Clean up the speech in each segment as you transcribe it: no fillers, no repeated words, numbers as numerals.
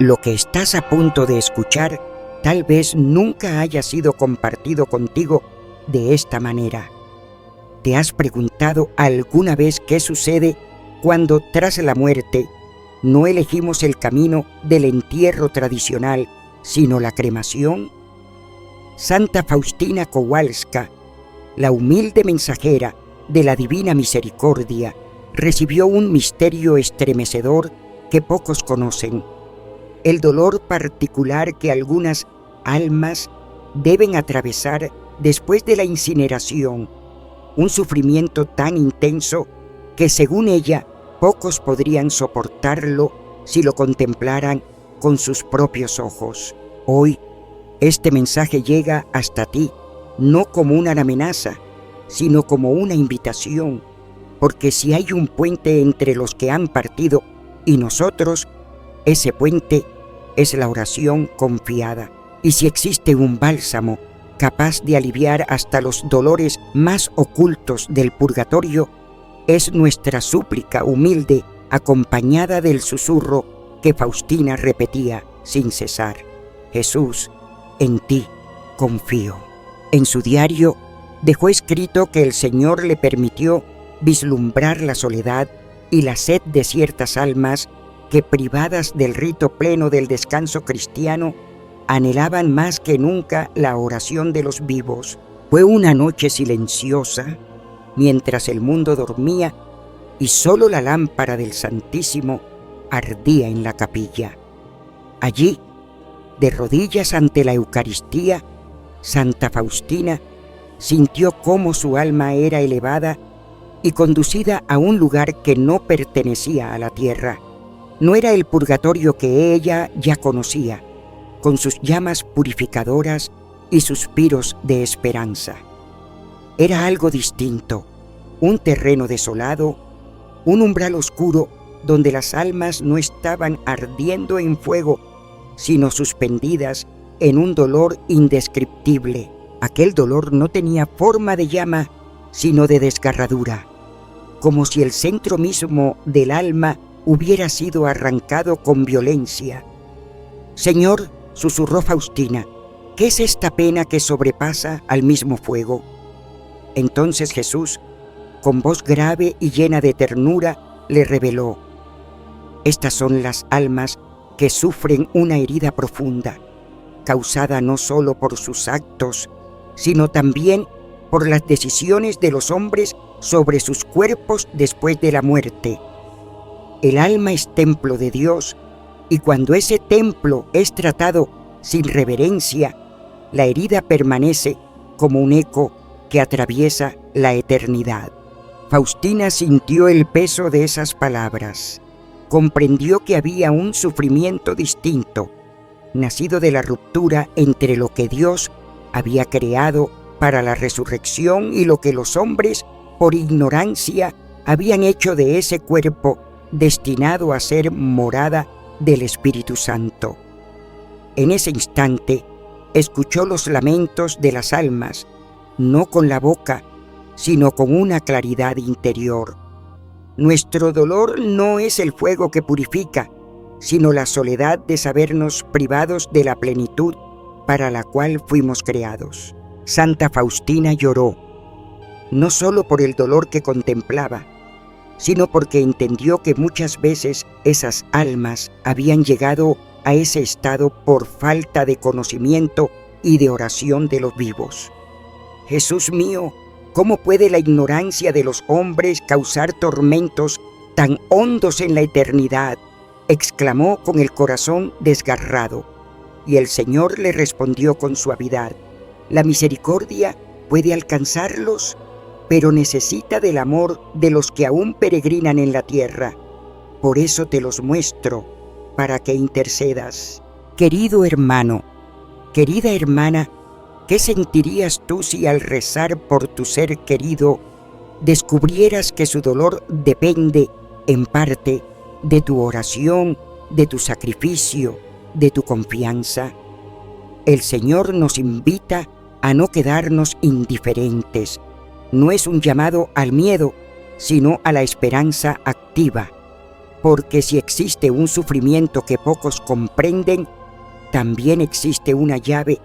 Lo que estás a punto de escuchar tal vez nunca haya sido compartido contigo de esta manera. ¿Te has preguntado alguna vez qué sucede cuando tras la muerte no elegimos el camino del entierro tradicional, sino la cremación? Santa Faustina Kowalska, la humilde mensajera de la Divina Misericordia, recibió un misterio estremecedor que pocos conocen: el dolor particular que algunas almas deben atravesar después de la incineración, un sufrimiento tan intenso que, según ella, pocos podrían soportarlo si lo contemplaran con sus propios ojos. Hoy, este mensaje llega hasta ti, no como una amenaza, sino como una invitación, porque si hay un puente entre los que han partido y nosotros, ese puente es la oración confiada. Y si existe un bálsamo capaz de aliviar hasta los dolores más ocultos del purgatorio, es nuestra súplica humilde, acompañada del susurro que Faustina repetía sin cesar: Jesús, en ti confío. En su diario dejó escrito que el Señor le permitió vislumbrar la soledad y la sed de ciertas almas que, privadas del rito pleno del descanso cristiano, anhelaban más que nunca la oración de los vivos. Fue una noche silenciosa, mientras el mundo dormía y solo la lámpara del Santísimo ardía en la capilla. Allí, de rodillas ante la Eucaristía, Santa Faustina sintió cómo su alma era elevada y conducida a un lugar que no pertenecía a la tierra. No era el purgatorio que ella ya conocía, con sus llamas purificadoras y suspiros de esperanza. Era algo distinto, un terreno desolado, un umbral oscuro donde las almas no estaban ardiendo en fuego, sino suspendidas en un dolor indescriptible. Aquel dolor no tenía forma de llama, sino de desgarradura, como si el centro mismo del alma hubiera sido arrancado con violencia. «Señor», susurró Faustina, «¿qué es esta pena que sobrepasa al mismo fuego?». Entonces Jesús, con voz grave y llena de ternura, le reveló: «Estas son las almas que sufren una herida profunda, causada no solo por sus actos, sino también por las decisiones de los hombres sobre sus cuerpos después de la muerte. El alma es templo de Dios, y cuando ese templo es tratado sin reverencia, la herida permanece como un eco que atraviesa la eternidad». Faustina sintió el peso de esas palabras. Comprendió que había un sufrimiento distinto, nacido de la ruptura entre lo que Dios había creado para la resurrección y lo que los hombres, por ignorancia, habían hecho de ese cuerpo destinado a ser morada del Espíritu Santo. En ese instante, escuchó los lamentos de las almas, no con la boca, sino con una claridad interior. Nuestro dolor no es el fuego que purifica, sino la soledad de sabernos privados de la plenitud para la cual fuimos creados. Santa Faustina lloró, no solo por el dolor que contemplaba, sino porque entendió que muchas veces esas almas habían llegado a ese estado por falta de conocimiento y de oración de los vivos. «Jesús mío, ¿cómo puede la ignorancia de los hombres causar tormentos tan hondos en la eternidad?», exclamó con el corazón desgarrado. Y el Señor le respondió con suavidad: «La misericordia puede alcanzarlos, pero necesita del amor de los que aún peregrinan en la tierra. Por eso te los muestro, para que intercedas». Querido hermano, querida hermana, ¿qué sentirías tú si al rezar por tu ser querido descubrieras que su dolor depende, en parte, de tu oración, de tu sacrificio, de tu confianza? El Señor nos invita a no quedarnos indiferentes. No es un llamado al miedo, sino a la esperanza activa. porque si existe un sufrimiento que pocos comprenden, también existe una llave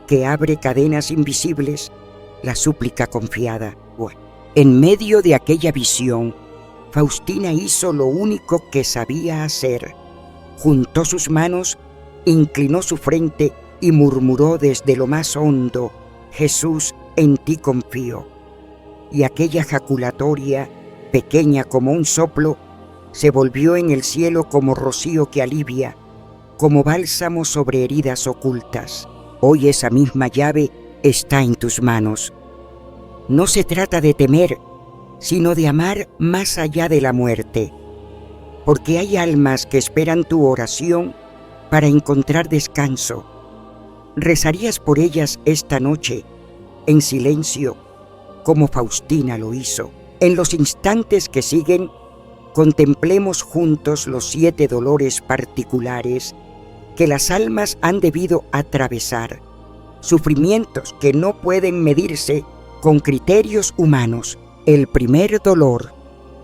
que abre cadenas invisibles, la súplica confiada. Bueno, en medio de aquella visión, Faustina hizo lo único que sabía hacer. Juntó sus manos, inclinó su frente y murmuró desde lo más hondo: Jesús, en ti confío. Y aquella jaculatoria, pequeña como un soplo, se volvió en el cielo como rocío que alivia, como bálsamo sobre heridas ocultas. Hoy esa misma llave está en tus manos. No se trata de temer, sino de amar más allá de la muerte, porque hay almas que esperan tu oración para encontrar descanso. ¿Rezarías por ellas esta noche, en silencio, como Faustina lo hizo? En los instantes que siguen, contemplemos juntos los 7 dolores particulares que las almas han debido atravesar, sufrimientos que no pueden medirse con criterios humanos. El primer dolor,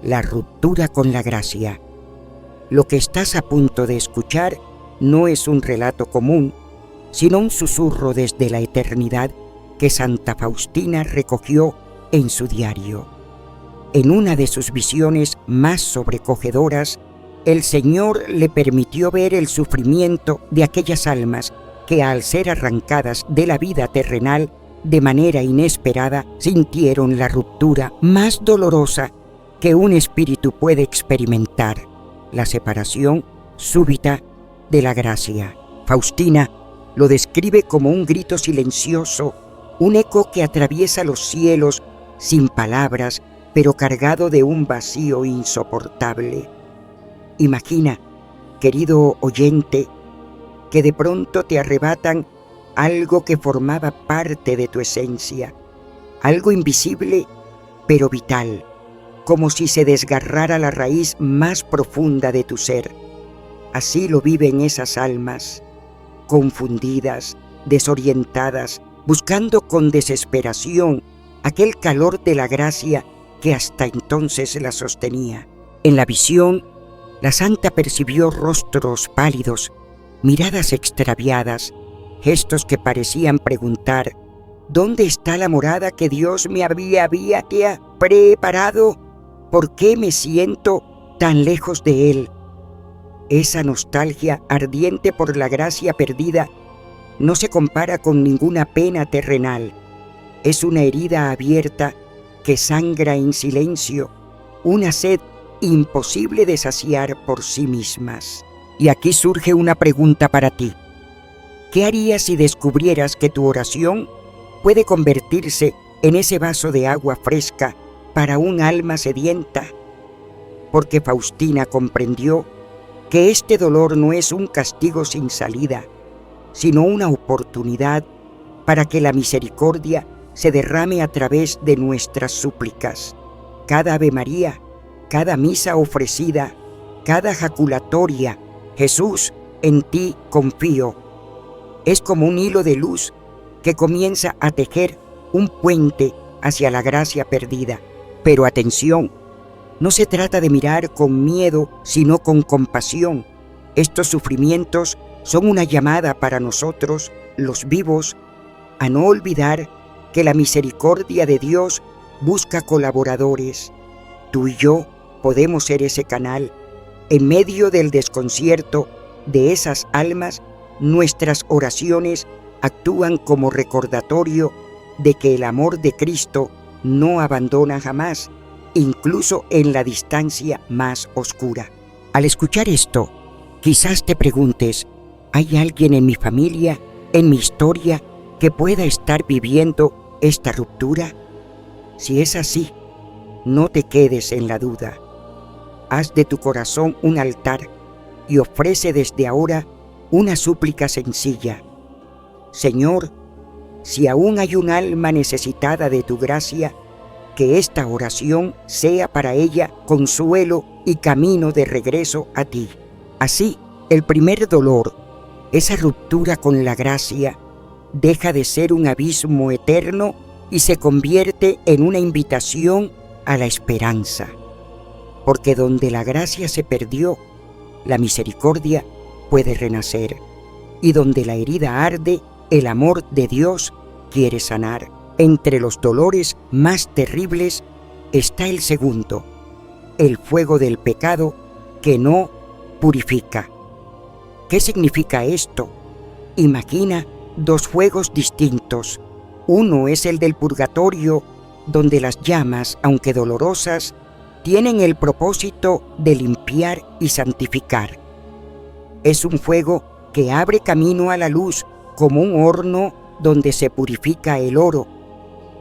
la ruptura con la gracia. Lo que estás a punto de escuchar no es un relato común, sino un susurro desde la eternidad que Santa Faustina recogió en su diario. En una de sus visiones más sobrecogedoras, el Señor le permitió ver el sufrimiento de aquellas almas que, al ser arrancadas de la vida terrenal de manera inesperada, sintieron la ruptura más dolorosa que un espíritu puede experimentar: la separación súbita de la gracia. Faustina lo describe como un grito silencioso, un eco que atraviesa los cielos sin palabras, pero cargado de un vacío insoportable. Imagina, querido oyente, que de pronto te arrebatan algo que formaba parte de tu esencia, algo invisible pero vital, como si se desgarrara la raíz más profunda de tu ser. Así lo viven esas almas, confundidas, desorientadas, buscando con desesperación aquel calor de la gracia que hasta entonces la sostenía. En la visión, la santa percibió rostros pálidos, miradas extraviadas, gestos que parecían preguntar: ¿dónde está la morada que Dios me había preparado? ¿Por qué me siento tan lejos de Él? Esa nostalgia ardiente por la gracia perdida no se compara con ninguna pena terrenal. Es una herida abierta que sangra en silencio, una sed imposible de saciar por sí mismas. Y aquí surge una pregunta para ti. ¿Qué harías si descubrieras que tu oración puede convertirse en ese vaso de agua fresca para un alma sedienta? Porque Faustina comprendió que este dolor no es un castigo sin salida, sino una oportunidad para que la misericordia se derrame a través de nuestras súplicas. Cada Ave María, cada misa ofrecida, cada jaculatoria: Jesús, en ti confío, es como un hilo de luz que comienza a tejer un puente hacia la gracia perdida. Pero atención, no se trata de mirar con miedo, sino con compasión. Estos sufrimientos son una llamada para nosotros, los vivos, a no olvidar que la misericordia de Dios busca colaboradores. Tú y yo podemos ser ese canal. En medio del desconcierto de esas almas, nuestras oraciones actúan como recordatorio de que el amor de Cristo no abandona jamás, incluso en la distancia más oscura. Al escuchar esto, quizás te preguntes: ¿hay alguien en mi familia, en mi historia, que pueda estar viviendo esta ruptura? Si es así, no te quedes en la duda. Haz de tu corazón un altar y ofrece desde ahora una súplica sencilla: Señor, si aún hay un alma necesitada de tu gracia, que esta oración sea para ella consuelo y camino de regreso a ti. Así, el primer dolor, esa ruptura con la gracia, deja de ser un abismo eterno y se convierte en una invitación a la esperanza. Porque donde la gracia se perdió, la misericordia puede renacer. Y donde la herida arde, el amor de Dios quiere sanar. Entre los dolores más terribles está el segundo, el fuego del pecado que no purifica. ¿Qué significa esto? Imagina dos fuegos distintos. Uno es el del purgatorio, donde las llamas, aunque dolorosas, tienen el propósito de limpiar y santificar. Es un fuego que abre camino a la luz como un horno donde se purifica el oro.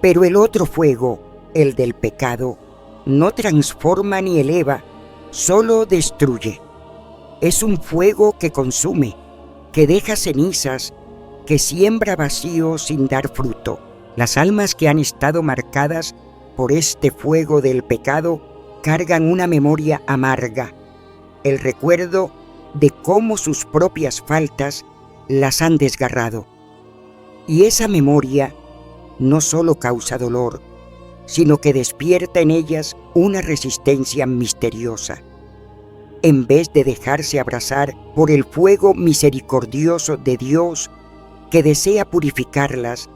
Pero el otro fuego, el del pecado, no transforma ni eleva, solo destruye. Es un fuego que consume, que deja cenizas, que siembra vacío sin dar fruto. Las almas que han estado marcadas por este fuego del pecado cargan una memoria amarga, el recuerdo de cómo sus propias faltas las han desgarrado. Y esa memoria no solo causa dolor, sino que despierta en ellas una resistencia misteriosa. En vez de dejarse abrazar por el fuego misericordioso de Dios que desea purificarlas,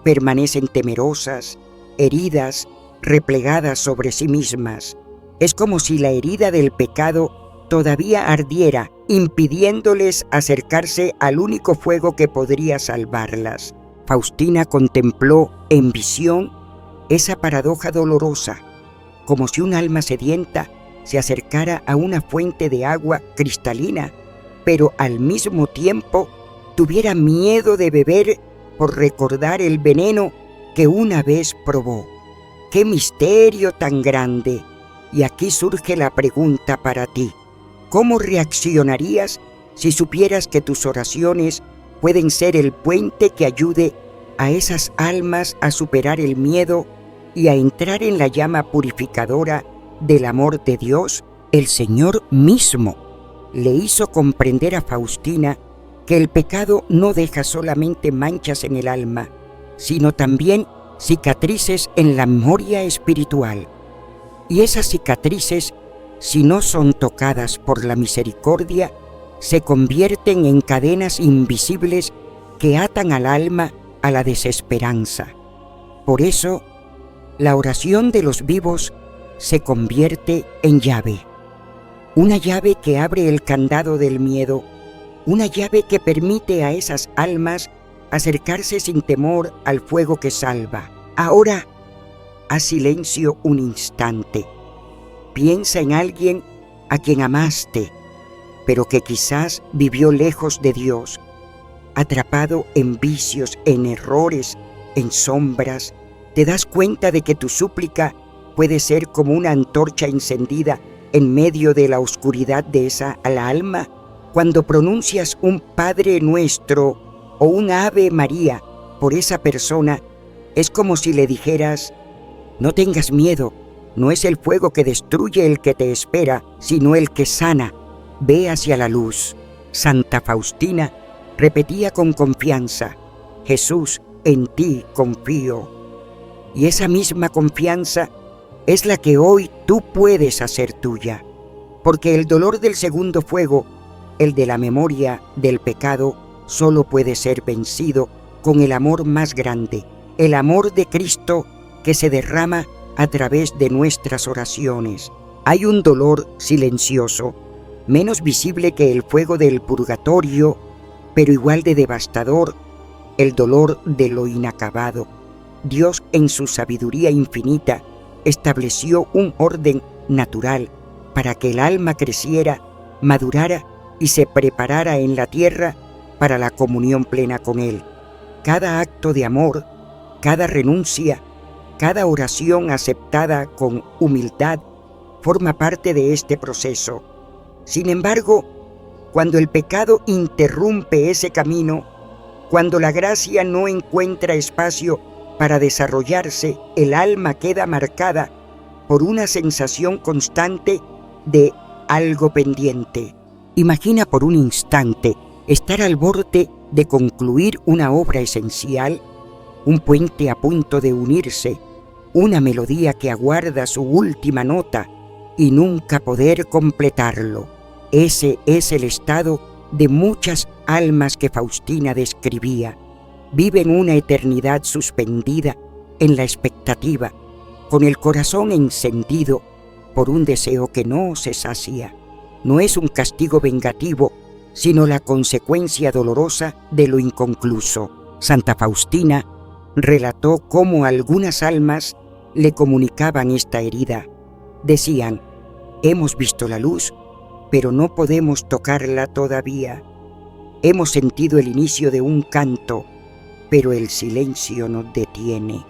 permanecen temerosas, heridas, replegadas sobre sí mismas. Es como si la herida del pecado todavía ardiera, impidiéndoles acercarse al único fuego que podría salvarlas. Faustina contempló en visión esa paradoja dolorosa, como si un alma sedienta se acercara a una fuente de agua cristalina, pero al mismo tiempo tuviera miedo de beber por recordar el veneno que una vez probó. ¡Qué misterio tan grande! Y aquí surge la pregunta para ti. ¿Cómo reaccionarías si supieras que tus oraciones pueden ser el puente que ayude a esas almas a superar el miedo y a entrar en la llama purificadora del amor de Dios? El Señor mismo le hizo comprender a Faustina que el pecado no deja solamente manchas en el alma, sino también cicatrices en la memoria espiritual. Y esas cicatrices, si no son tocadas por la misericordia, se convierten en cadenas invisibles que atan al alma a la desesperanza. Por eso, la oración de los vivos se convierte en llave. Una llave que abre el candado del miedo, una llave que permite a esas almas acercarse sin temor al fuego que salva. Ahora, haz silencio un instante. Piensa en alguien a quien amaste, pero que quizás vivió lejos de Dios, atrapado en vicios, en errores, en sombras. Te das cuenta de que tu súplica puede ser como una antorcha encendida en medio de la oscuridad de esa alma. Cuando pronuncias un Padre Nuestro o un Ave María por esa persona, es como si le dijeras: no tengas miedo, no es el fuego que destruye el que te espera, sino el que sana. Ve hacia la luz. Santa Faustina repetía con confianza: Jesús, en ti confío. Y esa misma confianza es la que hoy tú puedes hacer tuya, porque el dolor del segundo fuego, el de la memoria del pecado, solo puede ser vencido con el amor más grande, el amor de Cristo que se derrama a través de nuestras oraciones. Hay un dolor silencioso, menos visible que el fuego del purgatorio, pero igual de devastador, el dolor de lo inacabado. Dios, en su sabiduría infinita, estableció un orden natural para que el alma creciera, madurara y se preparara en la tierra para la comunión plena con Él. Cada acto de amor, cada renuncia, cada oración aceptada con humildad forma parte de este proceso. Sin embargo, cuando el pecado interrumpe ese camino, cuando la gracia no encuentra espacio para desarrollarse, el alma queda marcada por una sensación constante de algo pendiente. Imagina por un instante estar al borde de concluir una obra esencial, un puente a punto de unirse, una melodía que aguarda su última nota y nunca poder completarlo. Ese es el estado de muchas almas que Faustina describía. Viven una eternidad suspendida en la expectativa, con el corazón encendido por un deseo que no se sacia. No es un castigo vengativo, sino la consecuencia dolorosa de lo inconcluso. Santa Faustina relató cómo algunas almas le comunicaban esta herida. Decían: hemos visto la luz, pero no podemos tocarla todavía. Hemos sentido el inicio de un canto, pero el silencio nos detiene.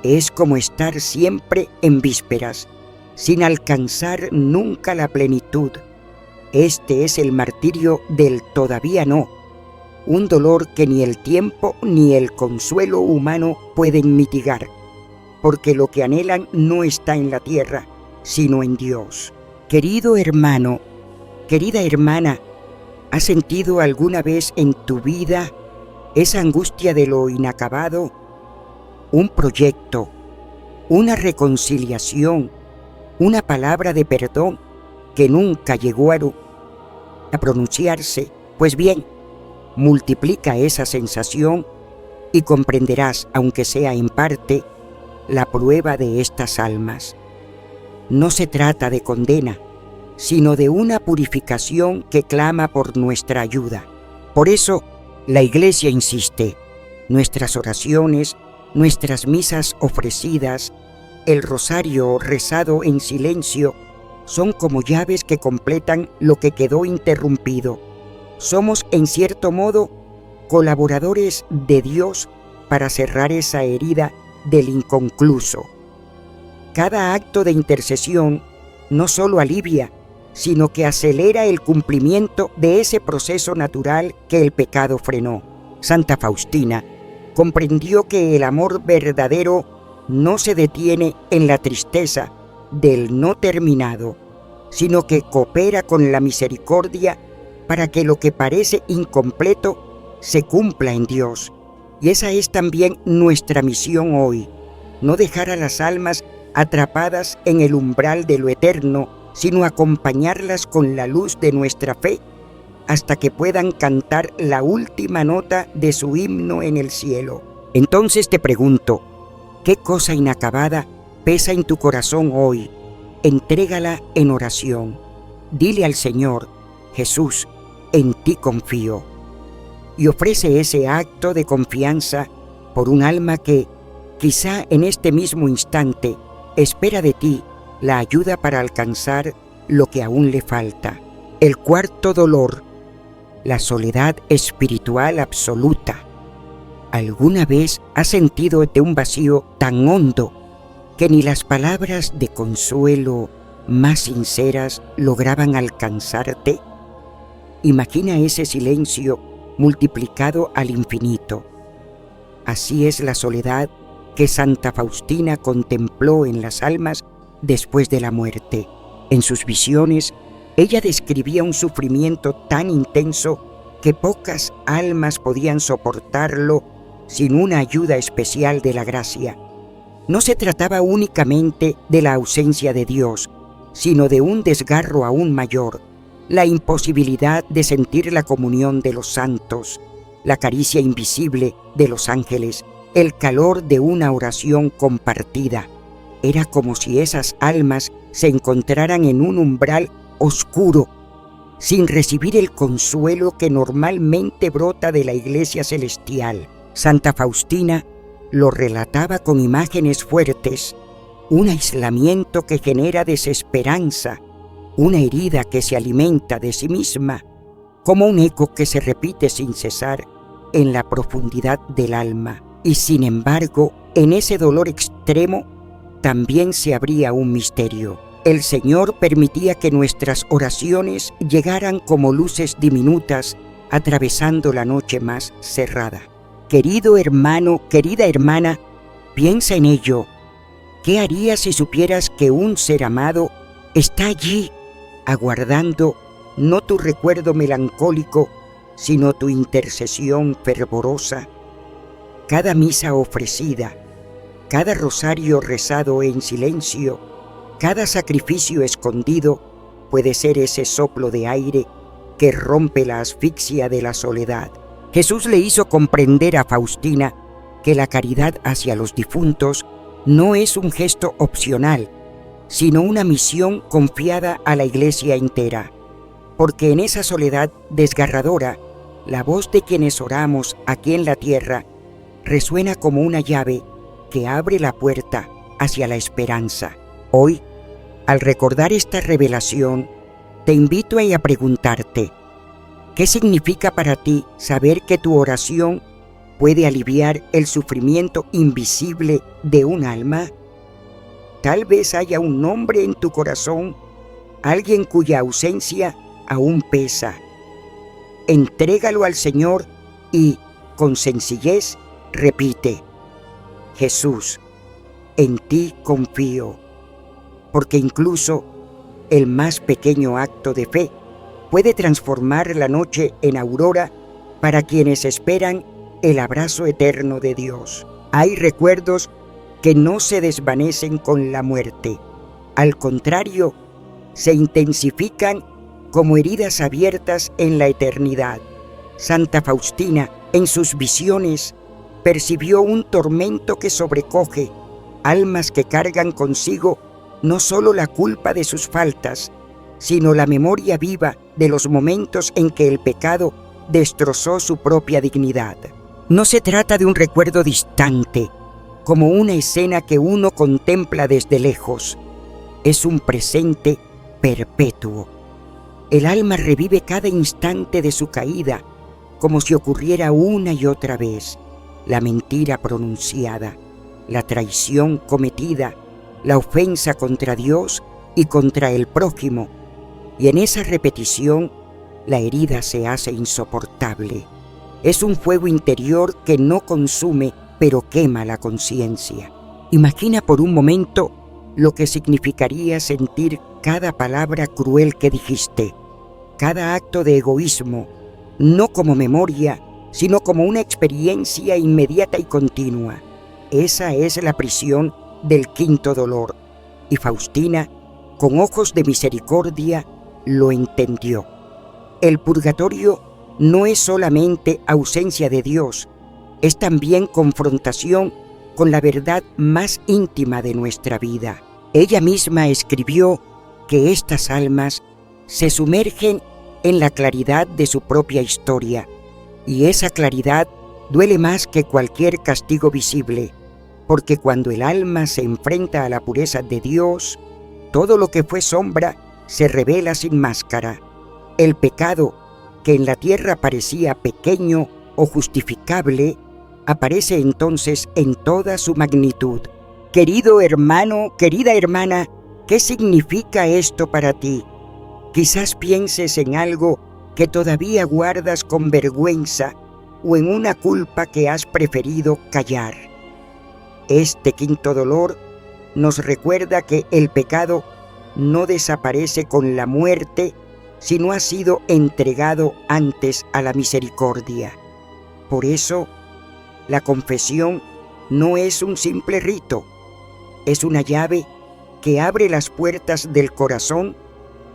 Es como estar siempre en vísperas, sin alcanzar nunca la plenitud. Este es el martirio del todavía no, un dolor que ni el tiempo ni el consuelo humano pueden mitigar, porque lo que anhelan no está en la tierra, sino en Dios. Querido hermano, querida hermana, ¿has sentido alguna vez en tu vida esa angustia de lo inacabado? Un proyecto, una reconciliación, una palabra de perdón que nunca llegó a pronunciarse. Pues bien, multiplica esa sensación y comprenderás, aunque sea en parte, la prueba de estas almas. No se trata de condena, sino de una purificación que clama por nuestra ayuda. Por eso, la Iglesia insiste: nuestras oraciones, nuestras misas ofrecidas, el rosario rezado en silencio, son como llaves que completan lo que quedó interrumpido. Somos, en cierto modo, colaboradores de Dios para cerrar esa herida del inconcluso. Cada acto de intercesión no solo alivia, sino que acelera el cumplimiento de ese proceso natural que el pecado frenó. Santa Faustina comprendió que el amor verdadero no se detiene en la tristeza del no terminado, sino que coopera con la misericordia para que lo que parece incompleto se cumpla en Dios. Y esa es también nuestra misión hoy: no dejar a las almas atrapadas en el umbral de lo eterno, sino acompañarlas con la luz de nuestra fe hasta que puedan cantar la última nota de su himno en el cielo. Entonces te pregunto, ¿qué cosa inacabada pesa en tu corazón hoy? Entrégala en oración. Dile al Señor: Jesús, en ti confío. Y ofrece ese acto de confianza por un alma que, quizá en este mismo instante, espera de ti la ayuda para alcanzar lo que aún le falta. El cuarto dolor, la soledad espiritual absoluta. ¿Alguna vez has sentido de un vacío tan hondo que ni las palabras de consuelo más sinceras lograban alcanzarte? Imagina ese silencio multiplicado al infinito. Así es la soledad que Santa Faustina contempló en las almas después de la muerte. En sus visiones, ella describía un sufrimiento tan intenso que pocas almas podían soportarlo sin una ayuda especial de la gracia. No se trataba únicamente de la ausencia de Dios, sino de un desgarro aún mayor: la imposibilidad de sentir la comunión de los santos, la caricia invisible de los ángeles, el calor de una oración compartida. Era como si esas almas se encontraran en un umbral oscuro, sin recibir el consuelo que normalmente brota de la Iglesia celestial. Santa Faustina lo relataba con imágenes fuertes: un aislamiento que genera desesperanza, una herida que se alimenta de sí misma, como un eco que se repite sin cesar en la profundidad del alma. Y sin embargo, en ese dolor extremo también se abría un misterio. El Señor permitía que nuestras oraciones llegaran como luces diminutas atravesando la noche más cerrada. Querido hermano, querida hermana, piensa en ello. ¿Qué harías si supieras que un ser amado está allí, aguardando no tu recuerdo melancólico, sino tu intercesión fervorosa? Cada misa ofrecida, cada rosario rezado en silencio, cada sacrificio escondido, puede ser ese soplo de aire que rompe la asfixia de la soledad. Jesús le hizo comprender a Faustina que la caridad hacia los difuntos no es un gesto opcional, sino una misión confiada a la Iglesia entera, porque en esa soledad desgarradora, la voz de quienes oramos aquí en la tierra resuena como una llave que abre la puerta hacia la esperanza. Hoy, al recordar esta revelación, te invito a preguntarte, ¿qué significa para ti saber que tu oración puede aliviar el sufrimiento invisible de un alma? Tal vez haya un nombre en tu corazón, alguien cuya ausencia aún pesa. Entrégalo al Señor y, con sencillez, repite: Jesús, en ti confío, porque incluso el más pequeño acto de fe puede transformar la noche en aurora para quienes esperan el abrazo eterno de Dios. Hay recuerdos que no se desvanecen con la muerte. Al contrario, se intensifican como heridas abiertas en la eternidad. Santa Faustina, en sus visiones, percibió un tormento que sobrecoge almas que cargan consigo no solo la culpa de sus faltas, sino la memoria viva de los momentos en que el pecado destrozó su propia dignidad. No se trata de un recuerdo distante, como una escena que uno contempla desde lejos. Es un presente perpetuo. El alma revive cada instante de su caída, como si ocurriera una y otra vez. La mentira pronunciada, la traición cometida, la ofensa contra Dios y contra el prójimo. Y en esa repetición, la herida se hace insoportable. Es un fuego interior que no consume, pero quema la conciencia. Imagina por un momento lo que significaría sentir cada palabra cruel que dijiste, cada acto de egoísmo, no como memoria, sino como una experiencia inmediata y continua. Esa es la prisión del quinto dolor, y Faustina, con ojos de misericordia, lo entendió. El purgatorio no es solamente ausencia de Dios, es también confrontación con la verdad más íntima de nuestra vida. Ella misma escribió que estas almas se sumergen en la claridad de su propia historia, y esa claridad duele más que cualquier castigo visible, porque cuando el alma se enfrenta a la pureza de Dios, todo lo que fue sombra se revela sin máscara. El pecado, que en la tierra parecía pequeño o justificable, aparece entonces en toda su magnitud. Querido hermano, querida hermana, ¿qué significa esto para ti? Quizás pienses en algo que todavía guardas con vergüenza o en una culpa que has preferido callar. Este quinto dolor nos recuerda que el pecado no desaparece con la muerte, sino ha sido entregado antes a la misericordia. Por eso, la confesión no es un simple rito, es una llave que abre las puertas del corazón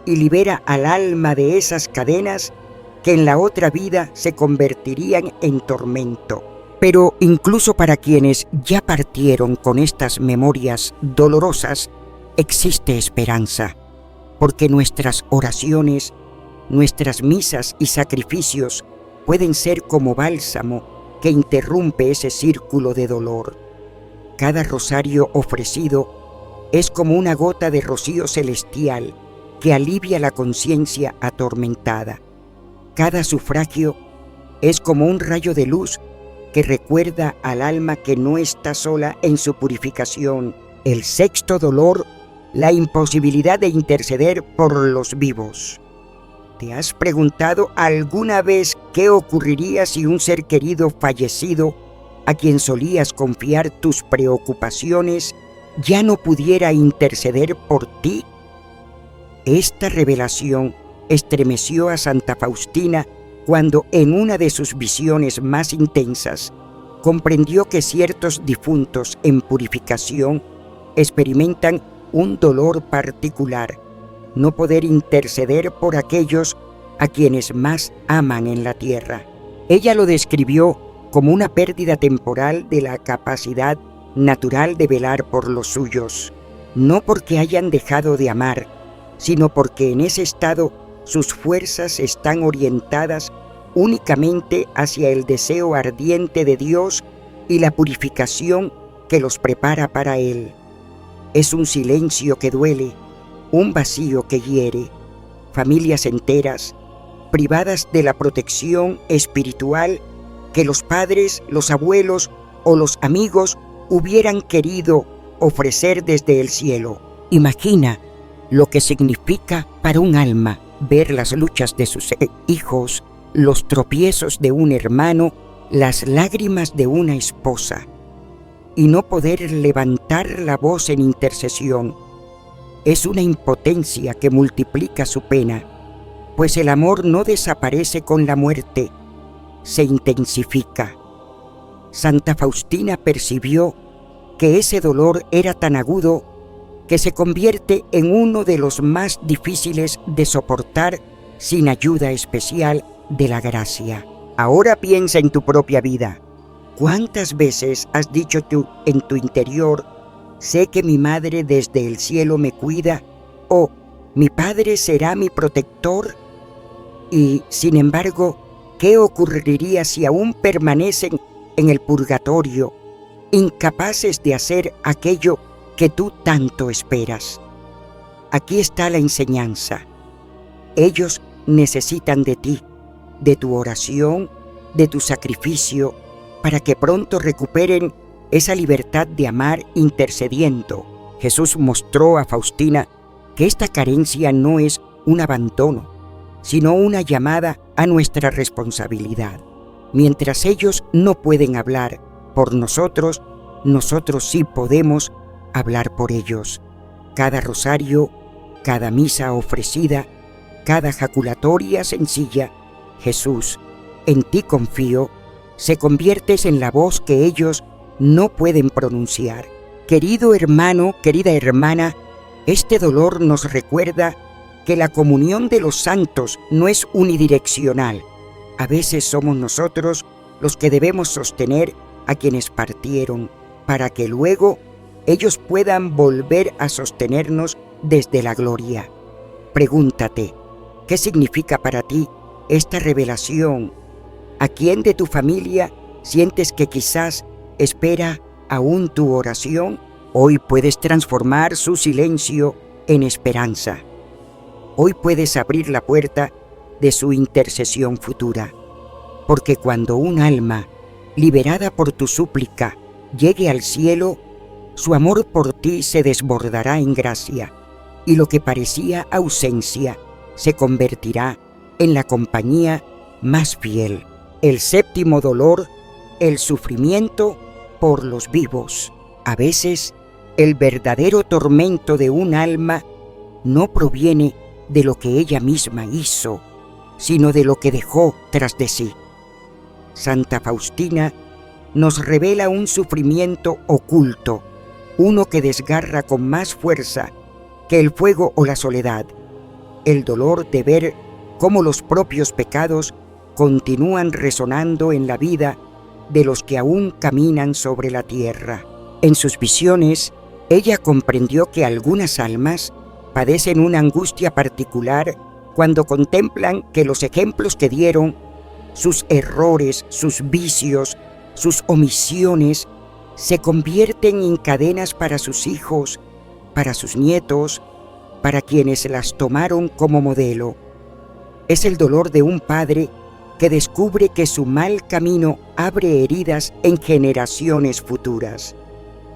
y libera al alma de esas cadenas que en la otra vida se convertirían en tormento. Pero incluso para quienes ya partieron con estas memorias dolorosas, existe esperanza, porque nuestras oraciones, nuestras misas y sacrificios pueden ser como bálsamo que interrumpe ese círculo de dolor. Cada rosario ofrecido es como una gota de rocío celestial que alivia la conciencia atormentada. Cada sufragio es como un rayo de luz que recuerda al alma que no está sola en su purificación. El sexto dolor, la imposibilidad de interceder por los vivos. ¿Te has preguntado alguna vez qué ocurriría si un ser querido fallecido, a quien solías confiar tus preocupaciones, ya no pudiera interceder por ti? Esta revelación estremeció a Santa Faustina cuando en una de sus visiones más intensas comprendió que ciertos difuntos en purificación experimentan un dolor particular no poder interceder por aquellos a quienes más aman en la tierra. Ella lo describió como una pérdida temporal de la capacidad natural de velar por los suyos, no porque hayan dejado de amar, sino porque en ese estado sus fuerzas están orientadas únicamente hacia el deseo ardiente de Dios y la purificación que los prepara para Él. Es un silencio que duele, un vacío que hiere, familias enteras privadas de la protección espiritual que los padres, los abuelos o los amigos hubieran querido ofrecer desde el cielo. Imagina lo que significa para un alma ver las luchas de sus hijos, los tropiezos de un hermano, las lágrimas de una esposa, y no poder levantar la voz en intercesión. Es una impotencia que multiplica su pena, pues el amor no desaparece con la muerte, se intensifica. Santa Faustina percibió que ese dolor era tan agudo que se convierte en uno de los más difíciles de soportar sin ayuda especial de la gracia. Ahora piensa en tu propia vida. ¿Cuántas veces has dicho tú en tu interior, sé que mi madre desde el cielo me cuida, o mi padre será mi protector? Y, sin embargo, ¿qué ocurriría si aún permanecen en el purgatorio, incapaces de hacer aquello que tú tanto esperas? Aquí está la enseñanza. Ellos necesitan de ti, de tu oración, de tu sacrificio, para que pronto recuperen esa libertad de amar intercediendo. Jesús mostró a Faustina que esta carencia no es un abandono, sino una llamada a nuestra responsabilidad. Mientras ellos no pueden hablar por nosotros, nosotros sí podemos hablar por ellos. Cada rosario, cada misa ofrecida, cada jaculatoria sencilla, Jesús, en ti confío, se conviertes en la voz que ellos no pueden pronunciar. Querido hermano, querida hermana, este dolor nos recuerda que la comunión de los santos no es unidireccional. A veces somos nosotros los que debemos sostener a quienes partieron, para que luego ellos puedan volver a sostenernos desde la gloria. Pregúntate, ¿qué significa para ti esta revelación? ¿A quién de tu familia sientes que quizás espera aún tu oración? Hoy puedes transformar su silencio en esperanza. Hoy puedes abrir la puerta de su intercesión futura, porque cuando un alma, liberada por tu súplica, llegue al cielo, su amor por ti se desbordará en gracia, y lo que parecía ausencia se convertirá en la compañía más fiel. El séptimo dolor, el sufrimiento por los vivos. A veces, el verdadero tormento de un alma no proviene de lo que ella misma hizo, sino de lo que dejó tras de sí. Santa Faustina nos revela un sufrimiento oculto, uno que desgarra con más fuerza que el fuego o la soledad, el dolor de ver cómo los propios pecados continúan resonando en la vida de los que aún caminan sobre la tierra. En sus visiones, ella comprendió que algunas almas padecen una angustia particular cuando contemplan que los ejemplos que dieron, sus errores, sus vicios, sus omisiones, se convierten en cadenas para sus hijos, para sus nietos, para quienes las tomaron como modelo. Es el dolor de un padre que descubre que su mal camino abre heridas en generaciones futuras.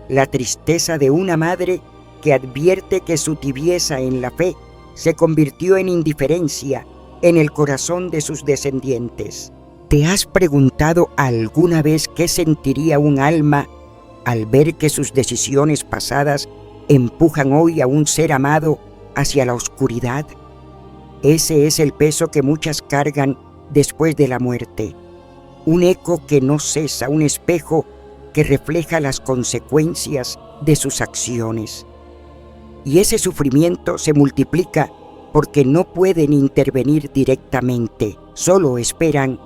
La tristeza de una madre que advierte que su tibieza en la fe se convirtió en indiferencia en el corazón de sus descendientes. ¿Te has preguntado alguna vez qué sentiría un alma al ver que sus decisiones pasadas empujan hoy a un ser amado hacia la oscuridad? Ese es el peso que muchas cargan después de la muerte, un eco que no cesa, un espejo que refleja las consecuencias de sus acciones. Y ese sufrimiento se multiplica porque no pueden intervenir directamente, solo esperan,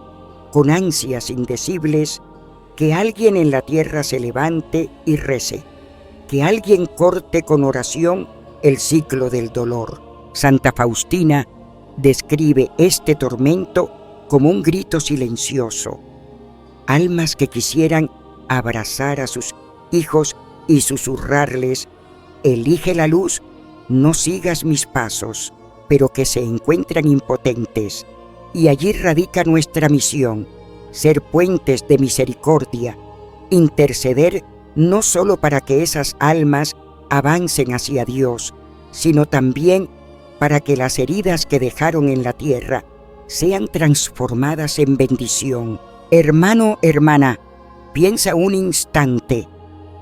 con ansias indecibles, que alguien en la tierra se levante y rece, que alguien corte con oración el ciclo del dolor. Santa Faustina describe este tormento como un grito silencioso. Almas que quisieran abrazar a sus hijos y susurrarles: elige la luz, no sigas mis pasos, pero que se encuentran impotentes. Y allí radica nuestra misión: ser puentes de misericordia, interceder no solo para que esas almas avancen hacia Dios, sino también para que las heridas que dejaron en la tierra sean transformadas en bendición. Hermano, hermana, piensa un instante,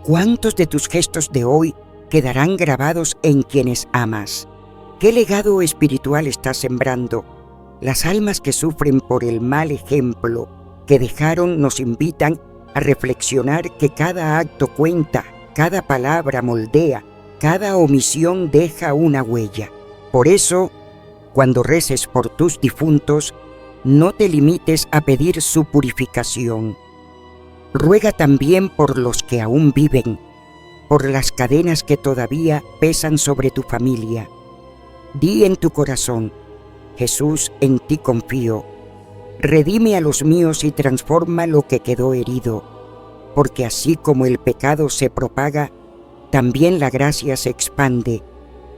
¿cuántos de tus gestos de hoy quedarán grabados en quienes amas? ¿Qué legado espiritual estás sembrando? Las almas que sufren por el mal ejemplo que dejaron nos invitan a reflexionar que cada acto cuenta, cada palabra moldea, cada omisión deja una huella. Por eso, cuando reces por tus difuntos, no te limites a pedir su purificación. Ruega también por los que aún viven, por las cadenas que todavía pesan sobre tu familia. Di en tu corazón: Jesús, en ti confío. Redime a los míos y transforma lo que quedó herido, porque así como el pecado se propaga, también la gracia se expande,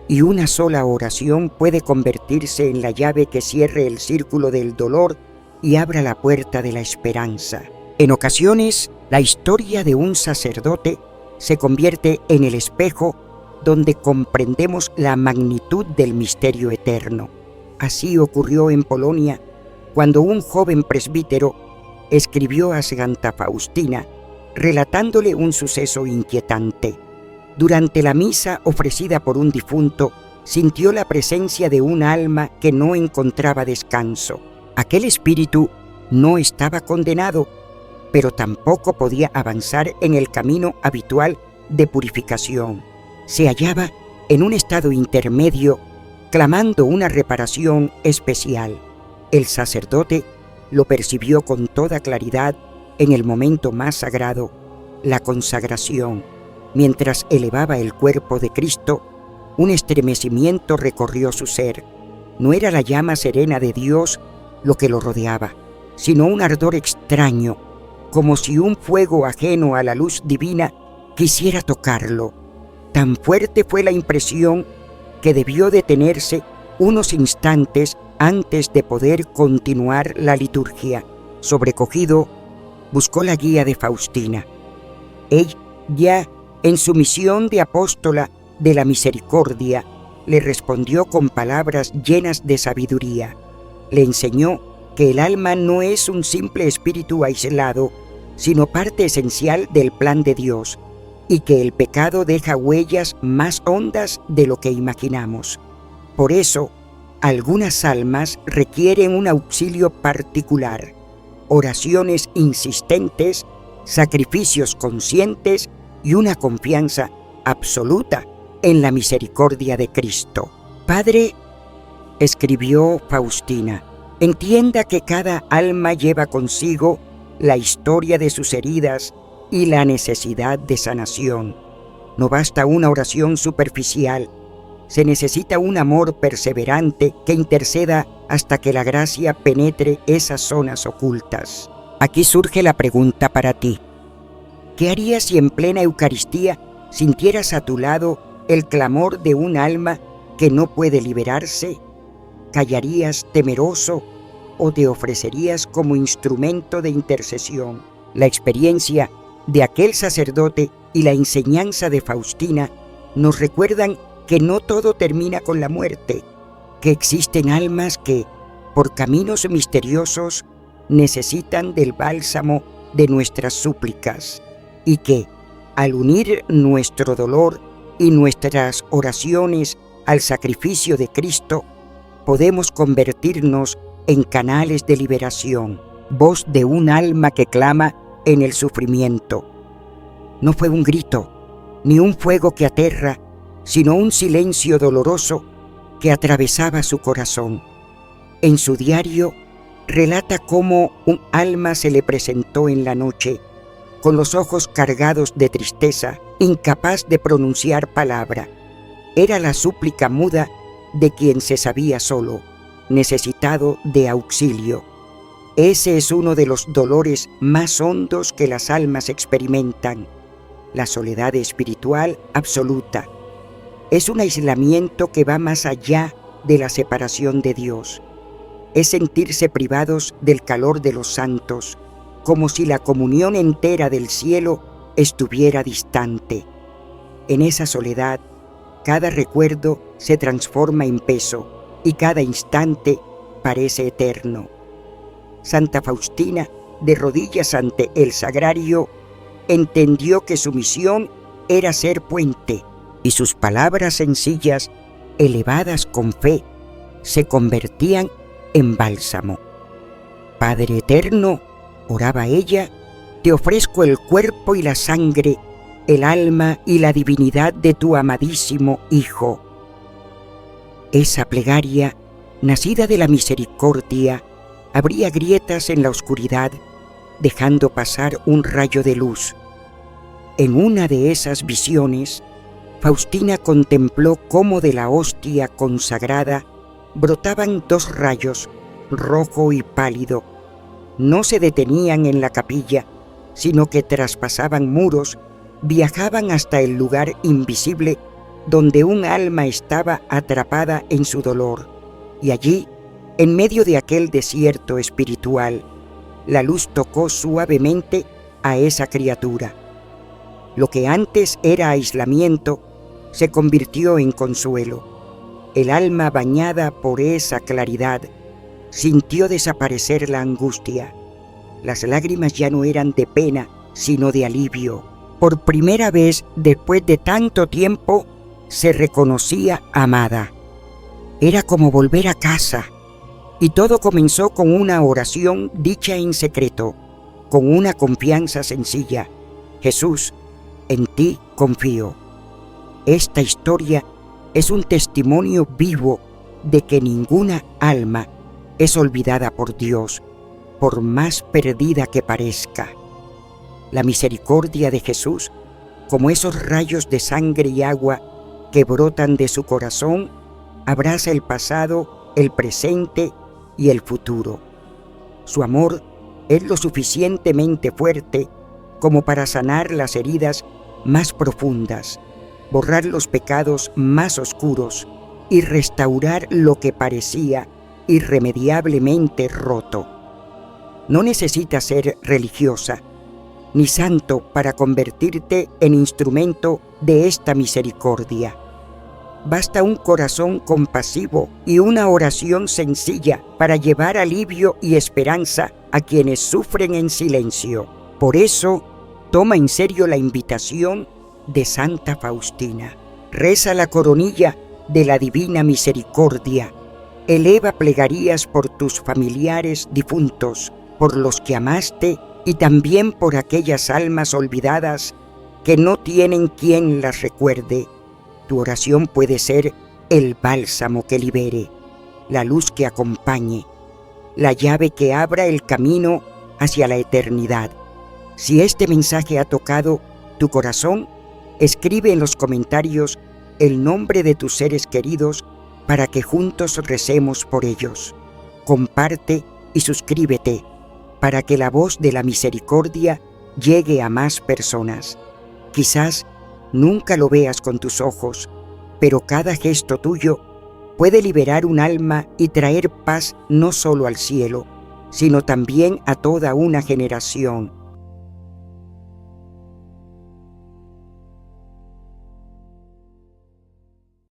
y una sola oración puede convertirse en la llave que cierre el círculo del dolor y abra la puerta de la esperanza. En ocasiones, la historia de un sacerdote se convierte en el espejo donde comprendemos la magnitud del misterio eterno. Así ocurrió en Polonia, cuando un joven presbítero escribió a Santa Faustina relatándole un suceso inquietante. Durante la misa ofrecida por un difunto, sintió la presencia de un alma que no encontraba descanso. Aquel espíritu no estaba condenado, pero tampoco podía avanzar en el camino habitual de purificación. Se hallaba en un estado intermedio, clamando una reparación especial. El sacerdote lo percibió con toda claridad en el momento más sagrado, la consagración. Mientras elevaba el cuerpo de Cristo, un estremecimiento recorrió su ser. No era la llama serena de Dios lo que lo rodeaba, sino un ardor extraño, como si un fuego ajeno a la luz divina quisiera tocarlo. Tan fuerte fue la impresión que debió detenerse unos instantes antes de poder continuar la liturgia. Sobrecogido, buscó la guía de Faustina. Ella, en su misión de apóstola de la misericordia, le respondió con palabras llenas de sabiduría. Le enseñó que el alma no es un simple espíritu aislado, sino parte esencial del plan de Dios, y que el pecado deja huellas más hondas de lo que imaginamos. Por eso, algunas almas requieren un auxilio particular, oraciones insistentes, sacrificios conscientes y una confianza absoluta en la misericordia de Cristo. Padre, escribió Faustina, entienda que cada alma lleva consigo la historia de sus heridas y la necesidad de sanación. No basta una oración superficial, se necesita un amor perseverante que interceda hasta que la gracia penetre esas zonas ocultas. Aquí surge la pregunta para ti. ¿Qué harías si en plena Eucaristía sintieras a tu lado el clamor de un alma que no puede liberarse? ¿Callarías temeroso o te ofrecerías como instrumento de intercesión? La experiencia de aquel sacerdote y la enseñanza de Faustina nos recuerdan que no todo termina con la muerte, que existen almas que, por caminos misteriosos, necesitan del bálsamo de nuestras súplicas, y que, al unir nuestro dolor y nuestras oraciones al sacrificio de Cristo, podemos convertirnos en canales de liberación, voz de un alma que clama en el sufrimiento. No fue un grito, ni un fuego que aterra, sino un silencio doloroso que atravesaba su corazón. En su diario relata cómo un alma se le presentó en la noche, con los ojos cargados de tristeza, incapaz de pronunciar palabra. Era la súplica muda de quien se sabía solo, necesitado de auxilio. Ese es uno de los dolores más hondos que las almas experimentan, la soledad espiritual absoluta. Es un aislamiento que va más allá de la separación de Dios. Es sentirse privados del calor de los santos, como si la comunión entera del cielo estuviera distante. En esa soledad, cada recuerdo se transforma en peso y cada instante parece eterno. Santa Faustina, de rodillas ante el sagrario, entendió que su misión era ser puente, y sus palabras sencillas, elevadas con fe, se convertían en bálsamo. Padre eterno, oraba ella, te ofrezco el cuerpo y la sangre, el alma y la divinidad de tu amadísimo Hijo. Esa plegaria, nacida de la misericordia, abría grietas en la oscuridad, dejando pasar un rayo de luz. En una de esas visiones, Faustina contempló cómo de la hostia consagrada brotaban dos rayos, rojo y pálido. No se detenían en la capilla, sino que traspasaban muros, viajaban hasta el lugar invisible donde un alma estaba atrapada en su dolor, y allí, en medio de aquel desierto espiritual, la luz tocó suavemente a esa criatura. Lo que antes era aislamiento se convirtió en consuelo. El alma, bañada por esa claridad, sintió desaparecer la angustia. Las lágrimas ya no eran de pena, sino de alivio. Por primera vez, después de tanto tiempo, se reconocía amada. Era como volver a casa. Y todo comenzó con una oración dicha en secreto, con una confianza sencilla. Jesús, en ti confío. Esta historia es un testimonio vivo de que ninguna alma es olvidada por Dios, por más perdida que parezca. La misericordia de Jesús, como esos rayos de sangre y agua que brotan de su corazón, abraza el pasado, el presente y el futuro. Su amor es lo suficientemente fuerte como para sanar las heridas más profundas, borrar los pecados más oscuros y restaurar lo que parecía irremediablemente roto. No necesitas ser religiosa ni santo para convertirte en instrumento de esta misericordia. Basta un corazón compasivo y una oración sencilla para llevar alivio y esperanza a quienes sufren en silencio. Por eso, toma en serio la invitación de Santa Faustina. Reza la coronilla de la Divina Misericordia. Eleva plegarias por tus familiares difuntos, por los que amaste y también por aquellas almas olvidadas que no tienen quien las recuerde. Tu oración puede ser el bálsamo que libere, la luz que acompañe, la llave que abra el camino hacia la eternidad. Si este mensaje ha tocado tu corazón, escribe en los comentarios el nombre de tus seres queridos para que juntos recemos por ellos. Comparte y suscríbete para que la voz de la misericordia llegue a más personas. Quizás nunca lo veas con tus ojos, pero cada gesto tuyo puede liberar un alma y traer paz no solo al cielo, sino también a toda una generación.